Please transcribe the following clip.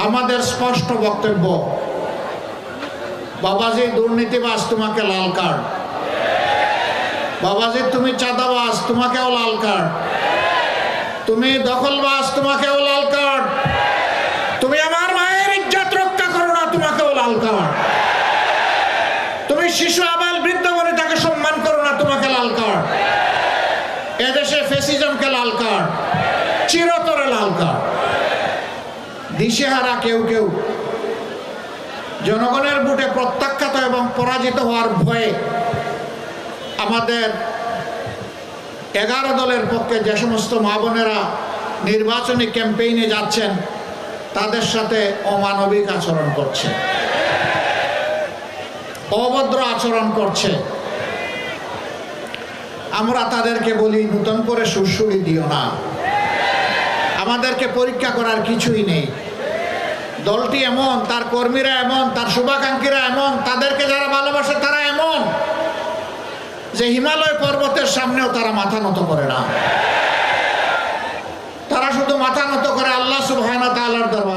আমাদের স্পষ্ট বক্তব্য, বাবাজি দুর্নীতিবাজ, তোমাকে লাল কার্ড। বাবাজি তুমি চাঁদাবাজ, তোমাকেও লাল কার্ড। তুমি দখলবাজ, তোমাকেও লাল কার্ড। তুমি আমার মায়ের ইজ্জত রক্ষা করো না, তোমাকেও লাল কার্ড। তুমি শিশু আবাল বৃদ্ধ বনিতাকে সম্মান করো না, তোমাকে লাল কার্ড। এদেশে ফ্যাসিজমকে লাল কার্ড, চিরতরে লাল কার্ড। দিশেহারা কেউ কেউ জনগণের ভোটে প্রত্যাখ্যাত এবং পরাজিত হওয়ার ভয়ে আমাদের 11 দলের পক্ষে যে সমস্ত মা বোনেরা নির্বাচনী ক্যাম্পেইনে যাচ্ছেন তাদের সাথে অমানবিক আচরণ করছে, অভদ্র আচরণ করছে। আমরা তাদেরকে বলি, নতুন করে সুরসুরি দিও না, আমাদেরকে পরীক্ষা করার কিছুই নেই। দলটি এমন, তার কর্মীরা এমন, তার শুভাকাঙ্ক্ষীরা এমন, তাদেরকে যারা ভালোবাসে তারা এমন যে হিমালয় পর্বতের সামনেও তারা মাথা নত করে না। তারা শুধু মাথা নত করে আল্লাহ সুবহানাহু ওয়া তাআলার দরবারে।